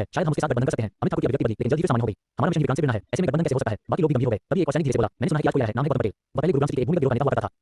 है, शायद हम उसके साथ गठबंधन कर सकते हैं। अमित ठाकुर की अभिव्यक्ति बदली, लेकिन जल्द ही फिर सामान्य हो गई। हमारा मिशन ही विक्रांत से भी भिड़ना है, ऐसे में गठबंधन कैसे हो सकता है? बाकी लोग भी गंभीर हो गए। तभी एक और सैनिक धीरे से बोला, मैंने सुना है कि आज कोई आया है, नाम है गौतम पटेल। वह पहले गुरुग्राम से एक भूमिगत विरोध का नेता हुआ करता था।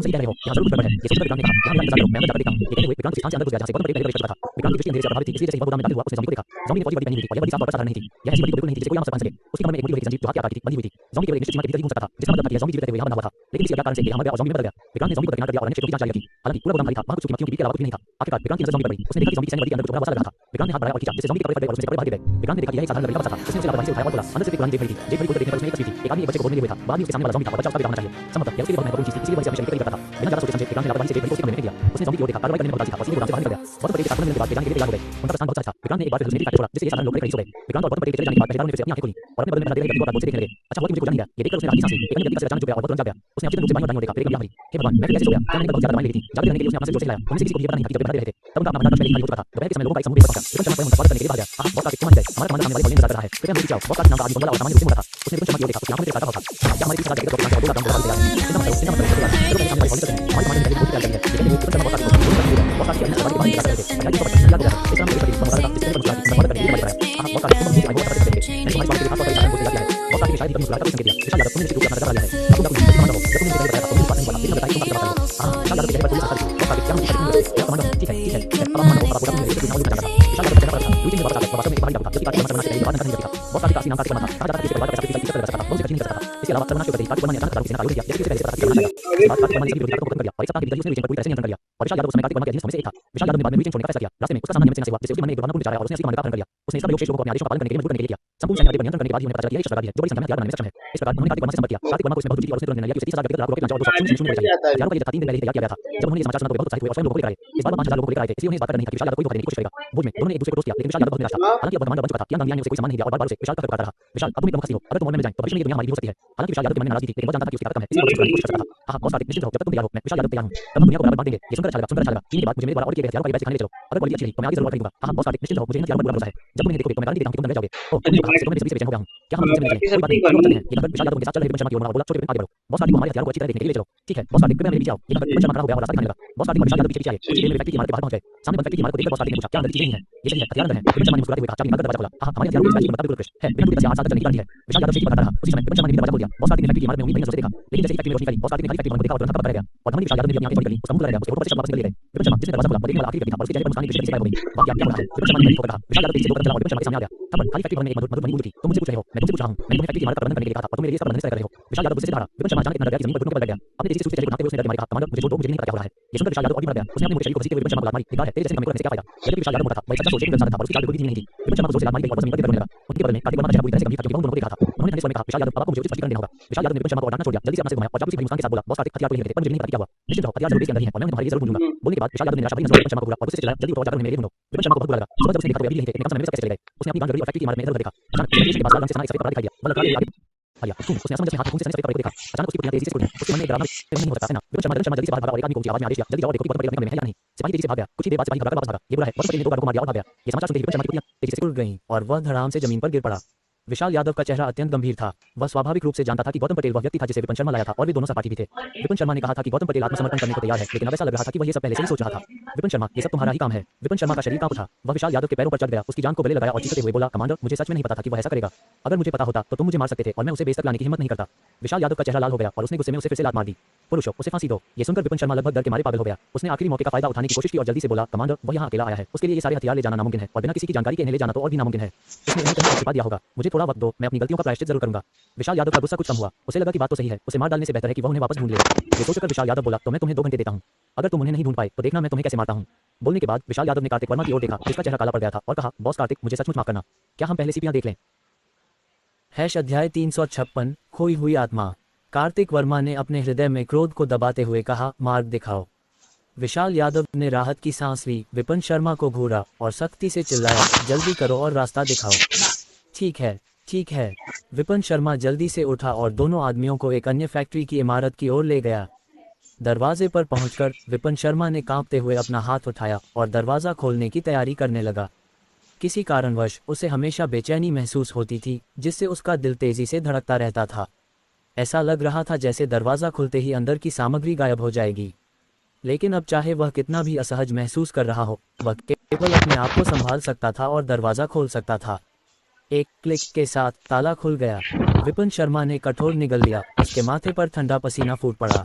तुम सही कह रहे हो, यहाँ जरूर कुछ गड़बड़ है। ये सोचकर विक्रांत ने कहा, यहाँ मेरा इंतजार करो, मैं अंदर जाकर देखता हूँ। ये कहते हुए विक्रांत उस स्थान से अंदर घुस गया जहाँ से गौतम पहले प्रवेश कर चुका था। विक्रांत की दृष्टि अंधेरे से प्रभावित थी, इसलिए जैसे ही वह गोदाम में दाखिल हुआ, उसने ज़ॉम्बी को देखा। ज़ॉम्बी ने फौजी वर्दी पहनी हुई थी और यह वर्दी साफ तौर पर साधारण नहीं थी। यह ऐसी वर्दी तो बिल्कुल नहीं थी जिसे कोई आम आदमी पहन सके। उसके कमर में एक मूर्ति वही थी संजीव, जो हाथ के आकार की थी, बंधी हुई थी। ज़ॉम्बी केवल एक निश्चित सीमा के भीतर ही घूम सकता था, जिसका मतलब था कि यह ज़ॉम्बी जीवित रहते हुए यहाँ बंधा हुआ था। लेकिन किसी अज्ञात कारण से यह यहाँ मर गया और ज़ॉम्बी में बदल गया। विक्रांत ने ज़ॉम्बी को दरकिनार कर दिया और अन्य क्षेत्रों की जांच जारी रखी। हालांकि पूरा गोदाम भारी था, वहाँ कुछ सूखी मक्खियों के बीच के अलावा कुछ भी नहीं था। आखिरकार विक्रांत की नजर ज़ॉम्बी पर पड़ी। उसने देखा कि ज़ॉम्बी की सैंड नदी के अंदर कुछ बड़ा हुआ सा लग रहा था। विक्रांत ने हाथ बढ़ाया और खींचा, जिससे ज़ॉम्बी के कपड़े फट गए और उसमें से कपड़े बाहर गिर गए। विक्रांत ने देखा कि यह एक साधारण लड़की का बच्चा था। उसने उसे लापरवाही से उठाया और बोला, अंदर से एक पुरानी जेब भरी थी। जेब भरी खोलकर देखने पर उसमें एक तस्वीर थी। एक आदमी एक बच्चे को गोद में लिए हुए था। बाद में उसके सामने वाला ज़ॉम्बी था और बच्चा उसका बेटा होना चाहिए। संभवतः यह उसके लिए बहुत महत्वपूर्ण चीज थी, इसलिए वह इसे अपने शरीर पर करता था। बिना ज़्यादा सोचे समझे विक्रांत ने लापरवाही से जेब भरी को उसके कमरे में फेंक दिया। उसने ज़ॉम्बी की ओर देखा, कार्रवाई करने में बहुत आलसी था और सीधे गोदाम से बाहर निकल गया। गौतम पटेल के साथ मिलने के बाद वे जाने के लिए तैयार हो गए। उनका प्रस्थान बहुत सच था। विक्रांत ने एक बार फिर hallucinatory factor छोड़ा, जिससे ये साधारण लोग खड़े हो गए। विक्रांत और गौतम पटेल के चले जाने के बाद पहरेदारों ने फिर से अपनी आंखें खोली और अपने बगल में खड़ा देखते हुए बोल से देखने लगे। अच्छा हुआ कि मुझे कोई जान नहीं गया। ये देखकर उसने राहत की सांस ली। एक अन्य व्यक्ति का सिर अचानक झुक गया और वह तुरंत जाग गया। उसने अचेतन रूप से बाईं ओर देखा, फिर एक गंभीर भरी। हे भगवान, मैं फिर कैसे सो गया? क्या मैंने कल बहुत ज्यादा दवाएं ले ली थी? जागते रहने के लिए उसने अपना सिर जोर से हिलाया। उनमें से किसी को भी ये पता नहीं था कि जब वे बता दे रहे थे तब उनका अपना मजाक पहले ही खाली हो चुका था। दोपहर के समय लोगों का एक समूह बेस पहुंचा। विक्रम शर्मा स्वयं उनका स्वागत करने के लिए बाहर गया। बॉस का मान जाए, हमारा कमांडर सामने वाले बॉल इंतजार कर रहा है। कृपया मेरे पीछे आओ। बॉस का नाम का आदमी बंगला और सामान्य रूप से मोटा था। उसने विक्रम शर्मा की ओर देखा, उसकी आंखों में चिंता था। क्या हमारे पीछे जाकर दो काम करने तैयार है? चिंता मत करो, चिंता मत करो। चलो पहले सामने वाले बॉल करते हैं। हमारे कमांडर ने बहुत तैयार कर लिया है। ये कहते हुए विक्रम शर्मा बॉस का बॉस का अन्य सवाल के बारे में बात कर रहे थे। अचानक बॉस का याद हो गया। इस तरह से एक मुस्कुराता जिसने पर मुस्कुराती स्वागत करने के लिए बाहर आया। बॉस का तुम मुझे आगे बढ़ सकते थे। मैंने तुम्हारे स्वागत के लिए खास तौर पर इशारा को दिया है। बॉस का शायद मुस्कुराता हुआ संकेत दिया। विशाल यादव तुमने निश्चित रूप से अपना नजर आ लिया है। अब तुम कमांडर हो। जब तुमने मुझे बताया था तुमने विश्वास नहीं किया। लेकिन बताइए तुम क्या बात कर रहे हो? हां, विशाल यादव के चेहरे पर थोड़ी सी हंसी थी। बॉस का क्या मुझे क्या कमांडर? ठीक है, ठीक है। अब कमांडर हो, पूरा मुझे इसके नाम का जानता था। विशाल यादव चेहरे पर था। लूची ने वापस आकर वास्तव में एक बाहरी डाल था। जबकि ताकि मत बनाने के लिए बात नहीं करती था। बॉस का असली नाम ताकि बना था। कहा जाता था कि इसे परिवार का पैसा किसी चीज पर लगा सकता था। बहुत कुछ नहीं कर सकता था। इसके अलावा सर्वनाश के प्रति ताकि वर्मा ने अचानक ताकि सेना का आयोजन किया। जैसे कि पहले से पता था कि बात ताकि वर्मा ने विरोधी ताकतों को खत्म कर दिया और एक सप्ताह के भीतर उसने रीजन पर पूरी तरह से नियंत्रण कर लिया। और विशाल यादव उस समय ताकि वर्मा के अधीन में से एक था। विशाल यादव ने बाद में रीजन छोड़ने का फैसला किया। रास्ते में उसका सामना नियमित सेना से हुआ, जिससे उसके मन में एक दुर्भावनापूर्ण विचार आया और उसने असली कमांडर का अपहरण कर लिया। उसने इसका प्रयोग शेष लोगों को अपने आदेशों का पालन करने के लिए मजबूर करने के लिए किया। संपूर्ण सैन्य पर नियंत्रण करने के बाद ही उन्हें पता चला कि यह एक शस्त्रधारी है जो बड़ी संख्या में हथियार बनाने में सक्षम है। इस प्रकार उन्होंने कार्तिक वर्मा से संपर्क किया। कार्तिक वर्मा को इसमें बहुत रुचि थी और उसने तुरंत निर्णय लिया कि उसे 30,000 व्यक्तिगत लाख रॉकेट लॉन्चर और 200 मिशन चाहिए। हथियारों का ये जत्था 3 दिन पहले ही तैयार किया गया था। जब उन्होंने ये समाचार सुना तो वे बहुत उत्साहित हुए और स्वयं लोगों को लेकर आए। इस बार 5,000 लोगों को लेकर आए थे, इसलिए उन्हें इस बात का डर नहीं था कि विशाल यादव कोई धोखा देने की कोशिश करेगा। भोज में दोनों ने एक दूसरे को दोस्त किया, लेकिन विशाल यादव बहुत निराश था। हालांकि अब वह कमांडर बन चुका था, कियांग गांबिया ने उसे कोई सम्मान नहीं दिया और बार-बार उसे विशाल का करता रहा। विशाल, अब तुम एक प्रमुख हस्ती हो। अगर तुम वॉर में जाएं तो भविष्य में ये दुनिया हमारी भी हो सकती है। हालांकि विशाल यादव के मन में नाराजगी थी, लेकिन वह जानता था कि उसकी ताकत कम है, इसलिए वह उसको कोशिश करता था। हां, बॉस कार्तिक निश्चिंत रहो, जब तक तुम तैयार हो, मैं विशाल यादव तैयार हूं। तब हम दुनिया को बराबर बांट देंगे। ये सुनकर अच्छा लगा, सुनकर अच्छा लगा। चीनी के बाद मुझे मेरे द्वारा ऑर्डर किए गए हथियारों का ये बैच सिखाने ले चलो। अगर क्वालिटी अच्छी रही तो मैं आगे जरूर खरीदूंगा। हां, बॉस कार्तिक निश्चिंत रहो, मुझे इन हथियारों पर पूरा भरोसा है। जब तुम इन्हें देखोगे तो मैं गारंटी देता हूं कि तुम दंग रह जाओगे। ओह, तुमने कहा, तो मैं जल्दी से बेचैन हो गया हूं। क्या हम इससे मिलने चलें? कोई बात नहीं, चलो चलते हैं। ये कहकर विशाल यादव उनके साथ चल रहे विपिन शर्मा की ओर बोला, छोटे विपिन आगे बढ़ो। बॉस कार्तिक को हमारे हथियारों को अच्छी तरह देखने के लिए ले चलो। ठीक है, बॉस कार्तिक कृपया मेरे पीछे आओ। ये कहकर विपिन शर्मा खड़ा हो गया और रास्ता दिखाने लगा। बॉस कार्तिक और विशाल यादव पीछे पीछे आए। कुछ ही देर में फैक्ट्री की इमारत के बाहर पहुंच गए। सामने बंद फैक्ट्री की इमारत को देखकर बॉस कार्तिक ने पूछा, क्या अंदर चीजें नहीं है? ये सही है, हथियार अंदर है। विपिन शर्मा ने मुस्कुराते हुए कहा, चाबी निकालकर दरवाजा खोला। हां, हमारे हथियारों की बैच की गुणवत्ता बिल्कुल उत्कृष्ट है। बिना टूटे से 8 साल तक चलने की गारंटी है। विशाल यादव से बताता रहा। उसी समय विपिन शर्मा ने भी दरवाजा खोल दिया। बॉस कार्तिक ने फैक्ट्री की इमारत में उंगली नजर से देखा, लेकिन जैसे ही फैक्ट्री में रोशनी फैली, बॉस कार्तिक ने खाली फैक्ट्री को देखा और तुरंत पकड़ गया। और धमनी विशाल यादव ने भी अपनी आंखें बंद कर ली। उसका मुंह खुला रह गया। उसके होठों पर से शब्द वापस निकल गए। विपिन शर्मा जिसने दरवाजा खोला, वो देखने वाला आखिरी व्यक्ति था और उसके चेहरे पर मुस्कान एक दूसरे से गायब हो गई। वाह, क्या हो रहा है? विपिन शर्मा ने पहले ठोकर कहा। विशाल यादव तेजी से दो कदम चला और विपिन शर्मा के सामने आ गया। तब खाली फैक्ट्री भवन में एक मधुर मधुर थी। तुम मुझसे पूछ रहे हो, मैं तुमसे पूछ रहा हूं। मैंने तुम्हें फैक्ट्री की इमारत का प्रबंधन करने के लिए कहा था और तुम मेरे लिए इसका प्रबंधन कर रहे हो। विशाल यादव गुस्से से धारा। विपिन शर्मा अचानक इतना डर गया कि जमीन पर घुटनों के बल बैठ गया। अपने तेजी से सूरज चेहरे को ढांकते हुए उसने डर के मारे कहा, कमांडर मुझे छोड़ दो, मुझे नहीं पता क्या हो रहा है। ये सुनकर विशाल यादव और भी भड़क गया। उसने अपने मोटे शरीर को घसीटते हुए विपिन शर्मा को लात मारी। बेकार है, तेरे जैसे कमी को रखने से क्या फायदा? यद्यपि विशाल यादव मोटा था, वह सच्चा सोच लेकिन गलत था और उसकी चाल बिल्कुल भी धीमी नहीं थी। विपिन शर्मा को जोर से लात मारी गई और वह जमीन पर गिर पड़ने लगा। उनके बदले में कार्तिक वर्मा का चेहरा पूरी तरह से गंभीर था क्योंकि वह उन दोनों को देख रहा था। उन्होंने ठंडे स्वर में कहा, विशाल यादव, अब आपको मुझे उचित स्पष्टीकरण देना होगा। विशाल यादव ने विपिन शर्मा को डांटना छोड़ दिया, जल्दी से अपना सिर घुमाया और जादू सी भरी मुस्कान के साथ बोला, बॉस कार्तिक हथियार तो नहीं थे, पर मुझे नहीं पता क्या हुआ। निश्चित रहो, हथियार जरूर इसके अंदर ही है और मैं उन्हें तुम्हारे लिए जरूर ढूंढूंगा। बोलने के बाद विशाल यादव ने निराशा भरी नजरों से विपिन शर्मा को घूरा और उससे चिल्लाया, जल्दी उठो, जाकर उन्हें मेरे लिए ढूंढो। विपिन शर्मा को बहुत बुरा लगा। सुबह जब उसने देखा तो वे अभी भी नहीं थे, लेकिन कम समय में सब कैसे चले गए। उसने अपनी गांड रगड़ी और फैक्ट्री की इमारत में इधर-उधर देखा। अचानक उसने स्टेशन के पास लाल रंग से सना एक सफेद कपड़ा दिखाई दिया। वह लड़खड़ाते हुए आगे आ गया। उसने असमंजस में हाथ में खून से सने सफेद कपड़े को देखा। अचानक उसकी पुतलियां तेजी से सिकुड़ गईं। उसके मन में एक डरावना नहीं हो सकता सेना। विपिन शर्मा जल्दी से बाहर भागा और एक आदमी को ऊंची आवाज में आदेश दिया, जल्दी जाओ, देखो कि गौतम पटेल अपने कमरे में है या नहीं। सिपाही तेजी से भाग गया। कुछ ही देर बाद सिपाही भागकर वापस भागा। ये बुरा है, गौतम पटेल ने 2 गार्डों को मार दिया और भाग गया। ये समाचार सुनते ही विपिन शर्मा की पुतलियां तेजी से सिकुड़ गईं और वह धड़ाम से जमीन पर गिर पड़ा। विशाल यादव का चेहरा अत्यंत गंभीर था। वह स्वाभाविक रूप से जानता था कि गौतम पटेल वह व्यक्ति था जिसे विपिन शर्मा लाया था और वे दोनों सहपाठी भी थे। विपिन शर्मा ने कहा था कि गौतम पटेल आत्मसमर्पण करने को तैयार है, लेकिन अब ऐसा लग रहा था कि वह ये सब पहले से ही सोच रहा था। विपिन शर्मा, ये सब तुम्हारा ही काम है। विपिन शर्मा का शरीर कांप उठा। वह विशाल यादव के पैरों पर चढ़ गया, उसकी जान को गले लगाया और चीखते हुए बोला, कमांडर, मुझे सच में नहीं पता था कि वह ऐसा करेगा। अगर मुझे पता होता तो तुम मुझे मार सकते थे और मैं उसे बेइज्जत तक लाने की हिम्मत नहीं करता। विशाल यादव का चेहरा लाल हो गया और उसने गुस्से में उसे फिर से लात मार दी। पुरुषों, उसे फांसी दो। ये सुनकर विपिन शर्मा लगभग डर के मारे पागल हो गया। उसने आखिरी मौके का फायदा उठाने की कोशिश की और जल्दी से बोला, कमांडर, वह यहाँ अकेला आया है, उसके लिए ये सारे हथियार ले जाना नामुमकिन है और बिना किसी की जानकारी के इन्हें ले जाना तो और भी नामुमकिन है। उसने इन्हें कहीं छिपा दिया होगा। मुझे थोड़ा वक्त दो, मैं अपनी गलतियों का प्रायश्चित जरूर करूंगा। विशाल यादव का गुस्सा कुछ कम हुआ। उसे लगा कि बात तो सही है, उसे मार डालने से बेहतर है कि वह उन्हें वापस ढूंढ ले। ये सोचकर विशाल यादव बोला, तो मैं तुम्हें 2 घंटे देता हूं। अगर तुम उन्हें नहीं ढूंढ पाए तो देखना मैं तुम्हें कैसे मारता हूं। बोलने के बाद विशाल यादव ने कार्तिक वर्मा की ओर देखा, जिसका चेहरा काला पड़ गया था और कहा, बॉस कार्तिक, मुझे सचमुच माफ करना। क्या हम पहले सीपियां देख लें? अध्याय 356 खोई हुई आत्मा। कार्तिक वर्मा ने अपने हृदय में क्रोध को दबाते हुए कहा, मार्ग दिखाओ। विशाल यादव ने राहत की सांस ली, विपिन शर्मा को घूरा और सख्ती से चिल्लाया, जल्दी करो और रास्ता दिखाओ। ठीक है, ठीक है। विपिन शर्मा जल्दी से उठा और दोनों आदमियों को एक अन्य फैक्ट्री की इमारत की ओर ले गया। दरवाजे पर पहुंचकर विपिन शर्मा ने कांपते हुए अपना हाथ उठाया और दरवाजा खोलने की तैयारी करने लगा। किसी कारणवश उसे हमेशा बेचैनी महसूस होती थी, जिससे उसका दिल तेजी से धड़कता रहता था। ऐसा लग रहा था जैसे दरवाजा खुलते ही अंदर की सामग्री गायब हो जाएगी। लेकिन अब चाहे वह कितना भी असहज महसूस कर रहा हो, वह केवल अपने आप को संभाल सकता था और दरवाजा खोल सकता था। एक क्लिक के साथ ताला खुल गया। विपिन शर्मा ने कठोर निगल लिया। उसके माथे पर ठंडा पसीना फूट पड़ा।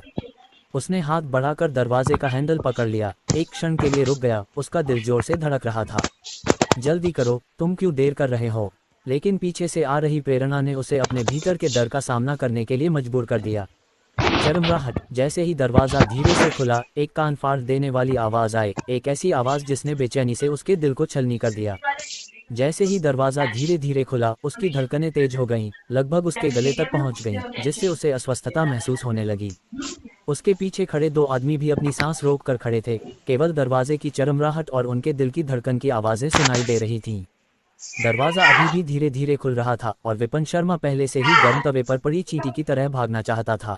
उसने हाथ बढ़ाकर दरवाजे का हैंडल पकड़ लिया। एक क्षण के लिए रुक गया, उसका दिल जोर से धड़क रहा था। जल्दी करो, तुम क्यों देर कर रहे हो? लेकिन पीछे से आ रही प्रेरणा ने उसे अपने भीतर के डर का सामना करने के लिए मजबूर कर दिया। चरमराहट। जैसे ही दरवाजा धीरे से खुला, एक कान फाड़ देने वाली आवाज आई, एक ऐसी आवाज जिसने बेचैनी से उसके दिल को छलनी कर दिया। जैसे ही दरवाजा धीरे धीरे खुला, उसकी धड़कनें तेज हो गईं, लगभग उसके गले तक पहुंच गईं, जिससे उसे अस्वस्थता महसूस होने लगी। उसके पीछे खड़े दो आदमी भी अपनी सांस रोक कर खड़े थे। केवल दरवाजे की चरमराहट और उनके दिल की धड़कन की आवाजें सुनाई दे रही थीं। दरवाजा अभी भी धीरे धीरे खुल रहा था और विपिन शर्मा पहले से ही गर्म तवे पर पड़ी चींटी की तरह भागना चाहता था,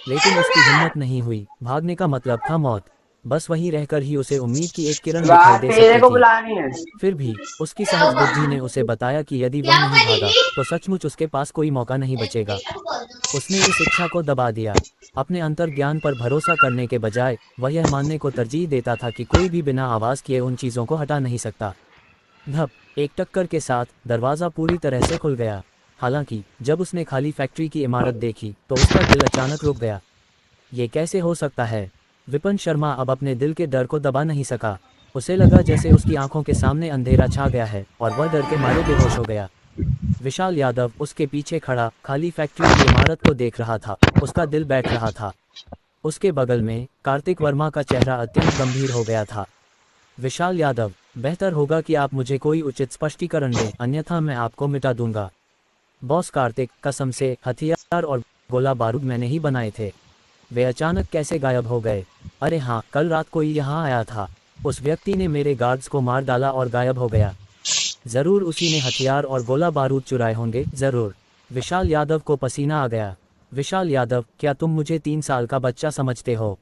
लेकिन उसकी हिम्मत नहीं हुई। भागने का मतलब था मौत। बस वहीं रहकर ही उसे उम्मीद की एक किरण दिखाई दे सकती थी। फिर भी उसकी सहज बुद्धि ने उसे बताया कि यदि वह नहीं भागा तो सचमुच उसके पास कोई मौका नहीं बचेगा। उसने इस इच्छा को दबा दिया। अपने अंतर्ज्ञान पर भरोसा करने के बजाय वह यह मानने को तरजीह देता था कि कोई भी बिना आवाज किए उन चीजों को हटा नहीं सकता। धप, एक टक्कर के साथ दरवाजा पूरी तरह से खुल गया। हालांकि जब उसने खाली फैक्ट्री की इमारत देखी तो उसका दिल अचानक रुक गया। ये कैसे हो सकता है? विपिन शर्मा अब अपने दिल के डर को दबा नहीं सका। उसे लगा जैसे उसकी आंखों के सामने अंधेरा छा गया है और वह डर के मारे बेहोश हो गया। विशाल यादव उसके पीछे खड़ा खाली फैक्ट्री की इमारत को देख रहा था। उसका दिल बैठ रहा था। उसके बगल में कार्तिक वर्मा का चेहरा अत्यंत गंभीर हो गया था। विशाल यादव, बेहतर होगा कि आप मुझे कोई उचित स्पष्टीकरण दें, अन्यथा मैं आपको मिटा दूंगा। बॉस कार्तिक, कसम से हथियार और गोला बारूद मैंने ही बनाए थे। वे अचानक कैसे गायब हो गए? अरे हाँ, कल रात कोई यहाँ आया था। उस व्यक्ति ने मेरे गार्ड्स को मार डाला और गायब हो गया। जरूर उसी ने हथियार और गोला बारूद चुराए होंगे, जरूर। विशाल यादव को पसीना आ गया। विशाल यादव, क्या तुम मुझे 3 साल का बच्चा समझते हो?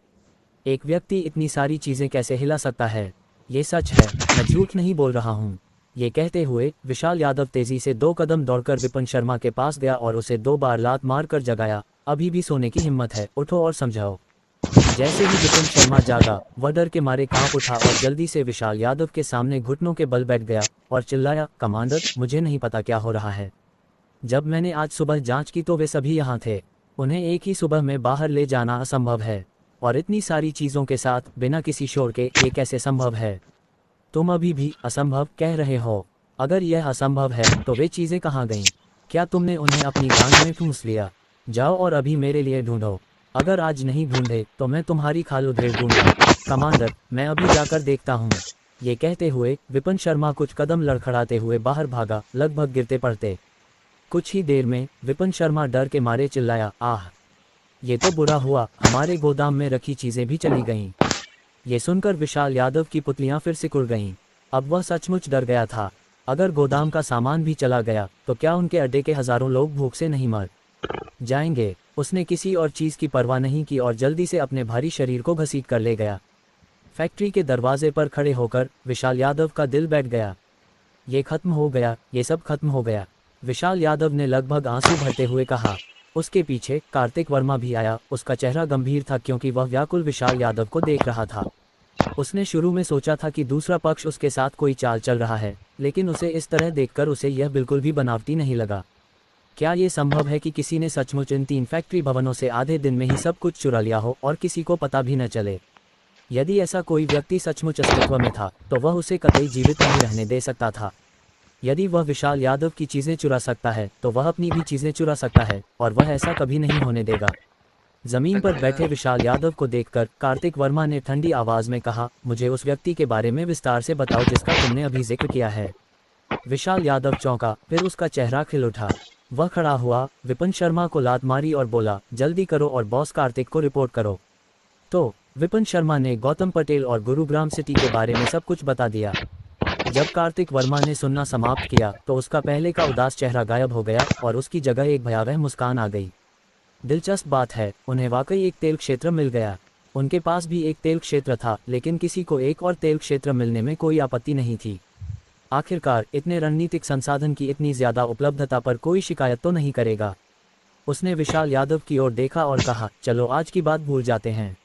एक व्यक्ति इतनी सारी चीजें कैसे हिला सकता है? ये सच है, मैं झूठ नहीं बोल रहा हूँ। ये कहते हुए विशाल यादव तेजी से 2 कदम दौड़कर विपिन शर्मा के पास गया और उसे 2 बार लात मारकर जगाया। अभी भी सोने की हिम्मत है, उठो और समझाओ। जैसे ही विपिन शर्मा जागा, वह डर के मारे कांप उठा और जल्दी से विशाल यादव के सामने घुटनों के बल बैठ गया और चिल्लाया, कमांडर, मुझे नहीं पता क्या हो रहा है। जब मैंने आज सुबह जांच की तो वे सभी यहाँ थे। उन्हें एक ही सुबह में बाहर ले जाना असंभव है, और इतनी सारी चीज़ों के साथ बिना किसी शोर के ये कैसे संभव है? तुम अभी भी असंभव कह रहे हो? अगर यह असंभव है तो वे चीज़ें कहाँ गईं? क्या तुमने उन्हें अपनी गांड में ठूंस लिया? जाओ और अभी मेरे लिए ढूंढो। अगर आज नहीं ढूंढे तो मैं तुम्हारी खाल उधेड़ दूंगा। कमांडर, मैं अभी जाकर देखता हूँ। ये कहते हुए विपिन शर्मा कुछ कदम लड़खड़ाते हुए बाहर भागा, लगभग गिरते पड़ते। कुछ ही देर में विपिन शर्मा डर के मारे चिल्लाया, आह! ये तो बुरा हुआ, हमारे गोदाम में रखी चीज़ें भी चली गईं। ये सुनकर विशाल यादव की पुतलियां फिर सिकुड़ गईं। अब वह सचमुच डर गया था। अगर गोदाम का सामान भी चला गया तो क्या उनके अड्डे के हजारों लोग भूख से नहीं मर जाएंगे? उसने किसी और चीज़ की परवाह नहीं की और जल्दी से अपने भारी शरीर को घसीट कर ले गया। फैक्ट्री के दरवाजे पर खड़े होकर विशाल यादव का दिल बैठ गया। ये खत्म हो गया, ये सब खत्म हो गया, विशाल यादव ने लगभग आंसू भरते हुए कहा। उसके पीछे कार्तिक वर्मा भी आया। उसका चेहरा गंभीर था क्योंकि वह व्याकुल विशाल यादव को देख रहा था। उसने शुरू में सोचा था कि दूसरा पक्ष उसके साथ कोई चाल चल रहा है, लेकिन उसे इस तरह देखकर उसे यह बिल्कुल भी बनावटी नहीं लगा। क्या ये संभव है कि किसी ने सचमुच इन 3 फैक्ट्री भवनों से आधे दिन में ही सब कुछ चुरा लिया हो और किसी को पता भी न चले? यदि ऐसा कोई व्यक्ति सचमुच अस्तित्व में था तो वह उसे कतई जीवित नहीं रहने दे सकता था। यदि वह विशाल यादव की चीज़ें चुरा सकता है तो वह अपनी भी चीज़ें चुरा सकता है, और वह ऐसा कभी नहीं होने देगा। जमीन पर बैठे विशाल यादव को देखकर कार्तिक वर्मा ने ठंडी आवाज में कहा, मुझे उस व्यक्ति के बारे में विस्तार से बताओ जिसका तुमने अभी जिक्र किया है। विशाल यादव चौंका, फिर उसका चेहरा खिल उठा। वह खड़ा हुआ, विपिन शर्मा को लात मारी और बोला, जल्दी करो और बॉस कार्तिक को रिपोर्ट करो। तो विपिन शर्मा ने गौतम पटेल और गुरुग्राम सिटी के बारे में सब कुछ बता दिया। जब कार्तिक वर्मा ने सुनना समाप्त किया तो उसका पहले का उदास चेहरा गायब हो गया और उसकी जगह एक भयावह मुस्कान आ गई। दिलचस्प बात है, उन्हें वाकई एक तेल क्षेत्र मिल गया। उनके पास भी एक तेल क्षेत्र था, लेकिन किसी को एक और तेल क्षेत्र मिलने में कोई आपत्ति नहीं थी। आखिरकार इतने रणनीतिक संसाधन की इतनी ज्यादा उपलब्धता पर कोई शिकायत तो नहीं करेगा। उसने विशाल यादव की ओर देखा और कहा, चलो आज की बात भूल जाते हैं।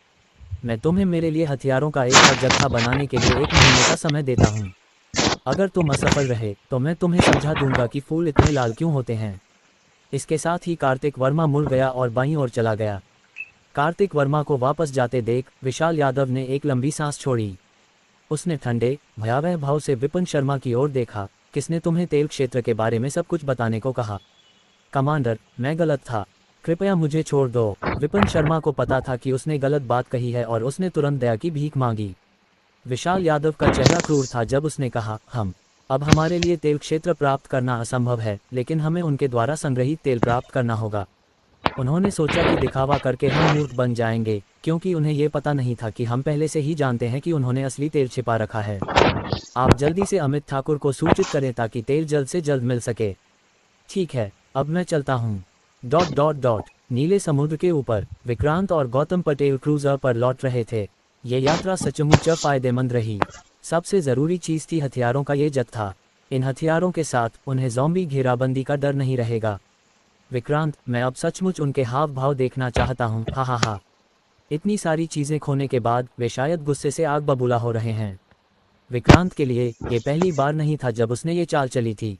मैं तुम्हें मेरे लिए हथियारों का एक और जत्था बनाने के लिए 1 महीने का समय देता हूँ। अगर तुम असफल रहे तो मैं तुम्हें समझा दूंगा कि फूल इतने लाल क्यों होते हैं। इसके साथ ही कार्तिक वर्मा मुड़ गया और बाईं ओर चला गया। कार्तिक वर्मा को वापस जाते देख विशाल यादव ने एक लंबी सांस छोड़ी। उसने ठंडे भयावह भाव से विपिन शर्मा की ओर देखा, किसने तुम्हें तेल क्षेत्र के बारे में सब कुछ बताने को कहा? कमांडर, मैं गलत था। कृपया मुझे छोड़ दो। विपिन शर्मा को पता था कि उसने गलत बात कही है और उसने तुरंत दया की भीख मांगी। विशाल यादव का चेहरा क्रूर था जब उसने कहा, अब हमारे लिए तेल क्षेत्र प्राप्त करना असंभव है, लेकिन हमें उनके द्वारा संग्रहित तेल प्राप्त करना होगा। उन्होंने सोचा कि दिखावा करके हम मूर्ख बन जाएंगे, क्योंकि उन्हें ये पता नहीं था कि हम पहले से ही जानते हैं कि उन्होंने असली तेल छिपा रखा है। आप जल्दी से अमित ठाकुर को सूचित करें ताकि तेल जल्द से जल्द मिल सके। ठीक है, अब मैं चलता हूँ। ... नीले समुद्र के ऊपर विक्रांत और गौतम पटेल क्रूजर पर लौट रहे थे। ये यात्रा सचमुच फायदेमंद रही। सबसे ज़रूरी चीज़ थी हथियारों का ये जत्था। इन हथियारों के साथ उन्हें ज़ॉम्बी घेराबंदी का डर नहीं रहेगा। विक्रांत, मैं अब सचमुच उनके हाव भाव देखना चाहता हूँ। हा। इतनी सारी चीज़ें खोने के बाद वे शायद गुस्से से आग बबूला हो रहे हैं। विक्रांत के लिए ये पहली बार नहीं था जब उसने ये चाल चली थी,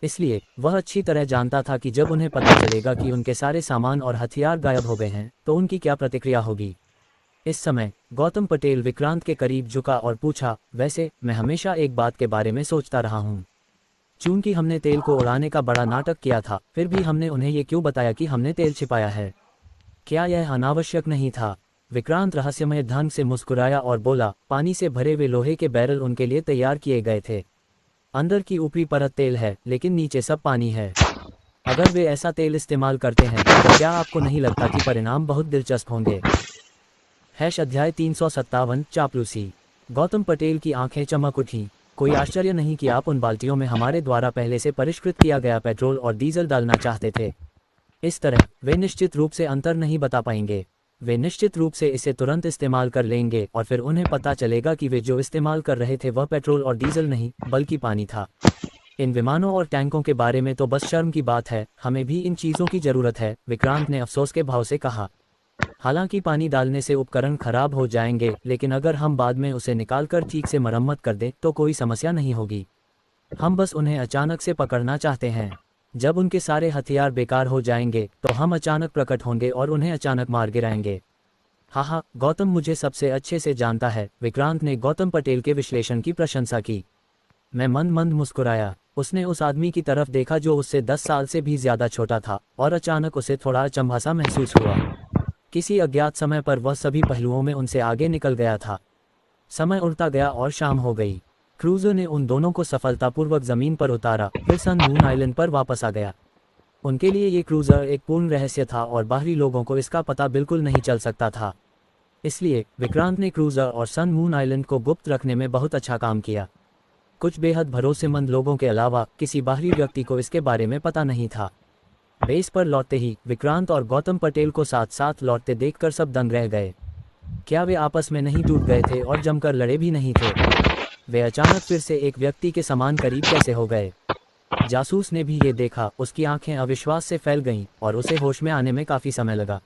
इसलिए वह अच्छी तरह जानता था कि जब उन्हें पता चलेगा कि उनके सारे सामान और हथियार गायब हो गए हैं तो उनकी क्या प्रतिक्रिया होगी। इस समय गौतम पटेल विक्रांत के करीब झुका और पूछा, वैसे मैं हमेशा एक बात के बारे में सोचता रहा हूँ। चूंकि हमने तेल को उड़ाने का बड़ा नाटक किया था, फिर भी हमने उन्हें ये क्यों बताया कि हमने तेल छिपाया है? क्या यह अनावश्यक नहीं था? विक्रांत रहस्यमय ढंग से मुस्कुराया और बोला, पानी से भरे हुए लोहे के बैरल उनके लिए तैयार किए गए थे। अंदर की ऊपरी परत तेल है, लेकिन नीचे सब पानी है। अगर वे ऐसा तेल इस्तेमाल करते हैं तो क्या आपको नहीं लगता कि परिणाम बहुत दिलचस्प होंगे? अध्याय 357 चापलूसी। गौतम पटेल की आंखें चमक उठीं। कोई आश्चर्य नहीं कि आप उन बाल्टियों में हमारे द्वारा पहले से परिष्कृत किया गया पेट्रोल और डीजल डालना चाहते थे। इस तरह वे निश्चित रूप से अंतर नहीं बता पाएंगे। वे निश्चित रूप से इसे तुरंत इस्तेमाल कर लेंगे और फिर उन्हें पता चलेगा कि वे जो इस्तेमाल कर रहे थे वह पेट्रोल और डीजल नहीं बल्कि पानी था। इन विमानों और टैंकों के बारे में तो बस शर्म की बात है, हमें भी इन चीज़ों की ज़रूरत है, विक्रांत ने अफसोस के भाव से कहा। हालांकि पानी डालने से उपकरण खराब हो जाएंगे, लेकिन अगर हम बाद में उसे निकालकर ठीक से मरम्मत कर दें तो कोई समस्या नहीं होगी। हम बस उन्हें अचानक से पकड़ना चाहते हैं। जब उनके सारे हथियार बेकार हो जाएंगे तो हम अचानक प्रकट होंगे और उन्हें अचानक मार गिराएंगे। हाँ, गौतम मुझे सबसे अच्छे से जानता है, विक्रांत ने गौतम पटेल के विश्लेषण की प्रशंसा की। मैं मंद मुस्कुराया। उसने उस आदमी की तरफ देखा जो उससे 10 साल से भी ज्यादा छोटा था और अचानक उसे थोड़ा अचंभा सा महसूस हुआ। किसी अज्ञात समय पर वह सभी पहलुओं में उनसे आगे निकल गया था। समय उड़ता गया और शाम हो गई। क्रूजर ने उन दोनों को सफलतापूर्वक जमीन पर उतारा, फिर सन मून आइलैंड पर वापस आ गया। उनके लिए ये क्रूजर एक पूर्ण रहस्य था और बाहरी लोगों को इसका पता बिल्कुल नहीं चल सकता था। इसलिए विक्रांत ने क्रूजर और सन मून आइलैंड को गुप्त रखने में बहुत अच्छा काम किया। कुछ बेहद भरोसेमंद लोगों के अलावा किसी बाहरी व्यक्ति को इसके बारे में पता नहीं था। बेस पर लौटते ही विक्रांत और गौतम पटेल को साथ साथ लौटते देखकर सब दंग रह गए। क्या वे आपस में नहीं टूट गए थे और जमकर लड़े भी नहीं थे? वे अचानक फिर से एक व्यक्ति के समान करीब कैसे हो गए? जासूस ने भी ये देखा। उसकी आंखें अविश्वास से फैल गईं और उसे होश में आने में काफ़ी समय लगा।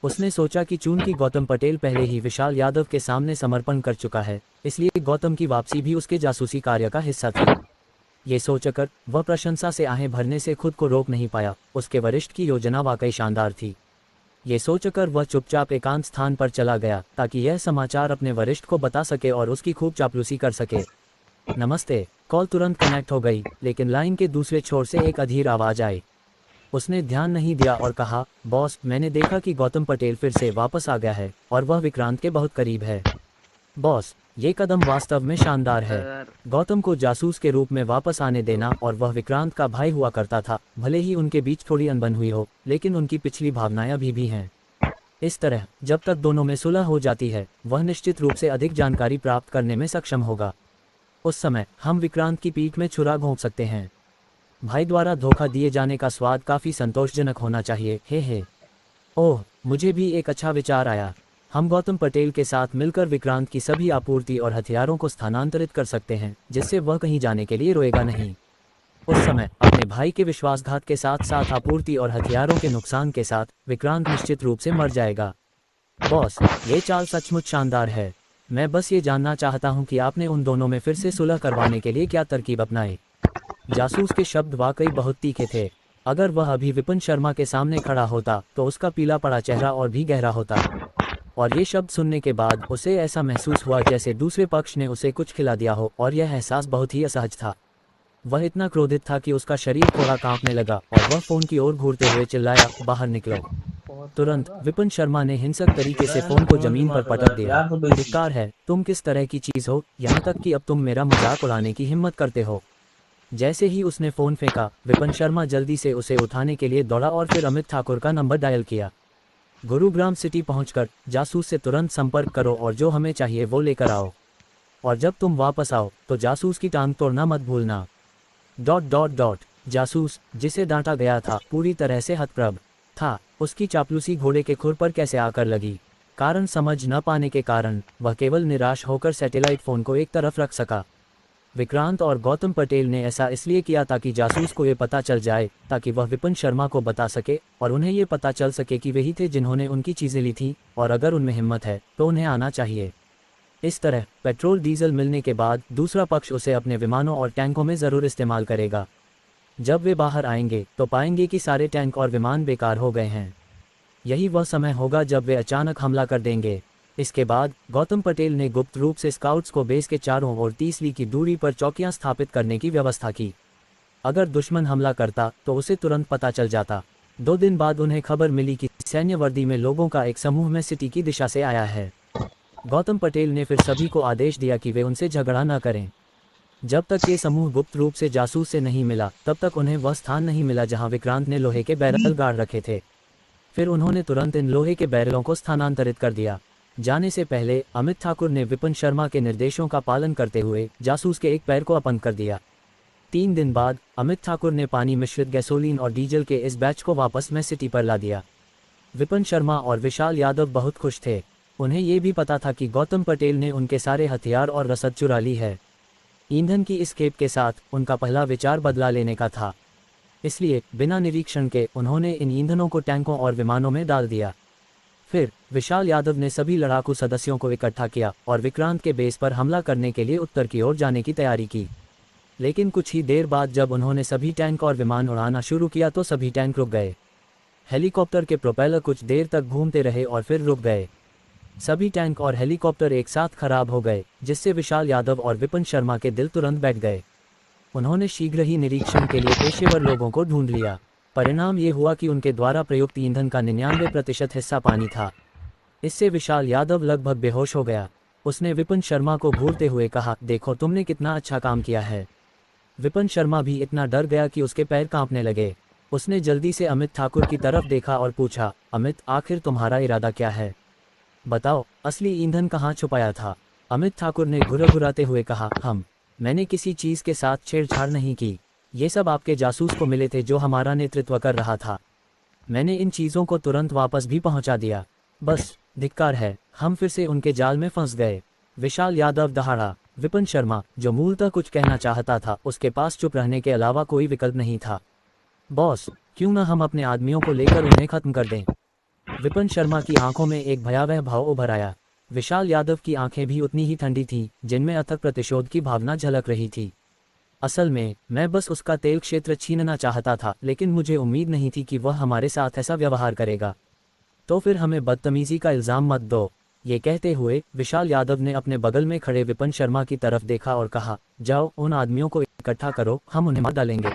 उसने सोचा कि चूंकि गौतम पटेल पहले ही विशाल यादव के सामने समर्पण कर चुका है, इसलिए गौतम की वापसी भी उसके जासूसी कार्य का हिस्सा थी। ये सोचकर वह प्रशंसा से आहें भरने से खुद को रोक नहीं पाया। उसके वरिष्ठ की योजना वाकई शानदार थी। ये सोचकर वह चुपचाप एकांत स्थान पर चला गया ताकि यह समाचार अपने वरिष्ठ को बता सके और उसकी खूब चापलूसी कर सके। नमस्ते। कॉल तुरंत कनेक्ट हो गई, लेकिन लाइन के दूसरे छोर से एक अधीर आवाज़ आई। उसने ध्यान नहीं दिया और कहा, बॉस, मैंने देखा कि गौतम पटेल फिर से वापस आ गया है और वह विक्रांत के बहुत करीब है। बॉस, ये कदम वास्तव में शानदार है। गौतम को जासूस के रूप में वापस आने देना, और वह विक्रांत का भाई हुआ करता था। भले ही उनके बीच थोड़ी अनबन हुई हो, लेकिन उनकी पिछली भावनाएं अभी भी हैं। इस तरह जब तक दोनों में सुलह हो जाती है, वह निश्चित रूप से अधिक जानकारी प्राप्त करने में सक्षम होगा। उस समय हम विक्रांत की पीठ में छुरा घोंप सकते हैं। भाई द्वारा धोखा दिए जाने का स्वाद काफ़ी संतोषजनक होना चाहिए। हे। ओह, मुझे भी एक अच्छा विचार आया। हम गौतम पटेल के साथ मिलकर विक्रांत की सभी आपूर्ति और हथियारों को स्थानांतरित कर सकते हैं, जिससे वह कहीं जाने के लिए रोएगा नहीं। उस समय अपने भाई के विश्वासघात के साथ साथ आपूर्ति और हथियारों के नुकसान के साथ विक्रांत निश्चित रूप से मर जाएगा। बॉस, ये चाल सचमुच शानदार है। मैं बस ये जानना चाहता हूँ कि आपने उन दोनों में फिर से सुलह करवाने के लिए क्या तरकीब अपनाई? जासूस के शब्द वाकई बहुत तीखे थे। अगर वह अभी विपिन शर्मा के सामने खड़ा होता तो उसका पीला पड़ा चेहरा और भी गहरा होता, और ये शब्द सुनने के बाद उसे ऐसा महसूस हुआ जैसे दूसरे पक्ष ने उसे कुछ खिला दिया हो, और यह एहसास बहुत ही असहज था। वह इतना क्रोधित था कि उसका शरीर थोड़ा कांपने लगा और वह फोन की ओर घूरते हुए चिल्लाया, बाहर निकलो। तुरंत विपिन शर्मा ने हिंसक तरीके से फोन को जमीन पर पटक दिया। धिक्कार है, तुम किस तरह की चीज हो, यहाँ तक कि अब तुम मेरा मजाक उड़ाने की हिम्मत करते हो। जैसे ही उसने फोन फेंका, विपिन शर्मा जल्दी से उसे उठाने के लिए दौड़ा और फिर अमित ठाकुर का नंबर डायल किया। गुरुग्राम सिटी पहुंचकर जासूस से तुरंत संपर्क करो और जो हमें चाहिए वो लेकर आओ, और जब तुम वापस आओ तो जासूस की टांग तोड़ना मत भूलना। ... जासूस, जिसे डांटा गया था, पूरी तरह से हतप्रभ था। उसकी चापलूसी घोड़े के खुर पर कैसे आकर लगी। कारण समझ न पाने के कारण वह केवल निराश होकर सैटेलाइट फोन को एक तरफ रख सका। विक्रांत और गौतम पटेल ने ऐसा इसलिए किया ताकि जासूस को ये पता चल जाए, ताकि वह विपिन शर्मा को बता सके और उन्हें ये पता चल सके कि वही थे जिन्होंने उनकी चीज़ें ली थी, और अगर उनमें हिम्मत है तो उन्हें आना चाहिए। इस तरह पेट्रोल डीजल मिलने के बाद दूसरा पक्ष उसे अपने विमानों और टैंकों में ज़रूर इस्तेमाल करेगा। जब वे बाहर आएंगे तो पाएंगे कि सारे टैंक और विमान बेकार हो गए हैं। यही वह समय होगा जब वे अचानक हमला कर देंगे। इसके बाद गौतम पटेल ने गुप्त रूप से स्काउट्स को बेस के चारों ओर 30 ली की दूरी पर चौकियां स्थापित करने की व्यवस्था की। अगर दुश्मन हमला करता तो उसे तुरंत पता चल जाता। 2 दिन बाद उन्हें खबर मिली कि सैन्य वर्दी में लोगों का एक समूह में सिटी की दिशा से आया है। गौतम पटेल ने फिर सभी को आदेश दिया कि वे उनसे झगड़ा न करें। जब तक ये समूह गुप्त रूप से जासूस से नहीं मिला तब तक उन्हें वह स्थान नहीं मिला जहां विक्रांत ने लोहे के बैरल गाड़ रखे थे। फिर उन्होंने तुरंत इन लोहे के बैरलों को स्थानांतरित कर दिया। जाने से पहले अमित ठाकुर ने विपिन शर्मा के निर्देशों का पालन करते हुए जासूस के एक पैर को अपंग कर दिया। 3 दिन बाद अमित ठाकुर ने पानी मिश्रित गैसोलीन और डीजल के इस बैच को वापस में सिटी पर ला दिया। विपिन शर्मा और विशाल यादव बहुत खुश थे। उन्हें ये भी पता था कि गौतम पटेल ने उनके सारे हथियार और रसद चुरा ली है। ईंधन की इस खेप के साथ उनका पहला विचार बदला लेने का था, इसलिए बिना निरीक्षण के उन्होंने इन ईंधनों को टैंकों और विमानों में डाल दिया। फिर विशाल यादव ने सभी लड़ाकू सदस्यों को इकट्ठा किया और विक्रांत के बेस पर हमला करने के लिए उत्तर की ओर जाने की तैयारी की। लेकिन कुछ ही देर बाद जब उन्होंने सभी टैंक और विमान उड़ाना शुरू किया तो सभी टैंक रुक गए। हेलीकॉप्टर के प्रोपेलर कुछ देर तक घूमते रहे और फिर रुक गए। सभी टैंक और हेलीकॉप्टर एक साथ खराब हो गए, जिससे विशाल यादव और विपिन शर्मा के दिल तुरंत बैठ गए। उन्होंने शीघ्र ही निरीक्षण के लिए पेशेवर लोगों को ढूंढ लिया। परिणाम ये हुआ कि उनके द्वारा प्रयुक्त ईंधन का 99% हिस्सा पानी था। इससे विशाल यादव लगभग बेहोश हो गया। उसने विपिन शर्मा को घूरते हुए कहा, देखो तुमने कितना अच्छा काम किया है। विपिन शर्मा भी इतना डर गया कि उसके पैर कांपने लगे। उसने जल्दी से अमित ठाकुर की तरफ देखा और पूछा, अमित, आखिर तुम्हारा इरादा क्या है? बताओ, असली ईंधन कहाँ छुपाया था? अमित ठाकुर ने घुरघुराते हुए कहा, मैंने किसी चीज़ के साथ छेड़छाड़ नहीं की। ये सब आपके जासूस को मिले थे जो हमारा नेतृत्व कर रहा था। मैंने इन चीज़ों को तुरंत वापस भी पहुंचा दिया। बस धिक्कार है, हम फिर से उनके जाल में फंस गए। विशाल यादव दहाड़ा। विपिन शर्मा, जो मूलतः कुछ कहना चाहता था, उसके पास चुप रहने के अलावा कोई विकल्प नहीं था। बॉस, क्यों ना हम अपने आदमियों को लेकर उन्हें खत्म कर दें? विपिन शर्मा की आंखों में एक भयावह भाव उभर आया। विशाल यादव की आंखें भी उतनी ही ठंडी थीं, जिनमें अथक प्रतिशोध की भावना झलक रही थी। असल में मैं बस उसका तेल क्षेत्र छीनना चाहता था, लेकिन मुझे उम्मीद नहीं थी कि वह हमारे साथ ऐसा व्यवहार करेगा। तो फिर हमें बदतमीजी का इल्ज़ाम मत दो। ये कहते हुए विशाल यादव ने अपने बगल में खड़े विपिन शर्मा की तरफ देखा और कहा, जाओ उन आदमियों को इकट्ठा करो, हम उन्हें मार डालेंगे।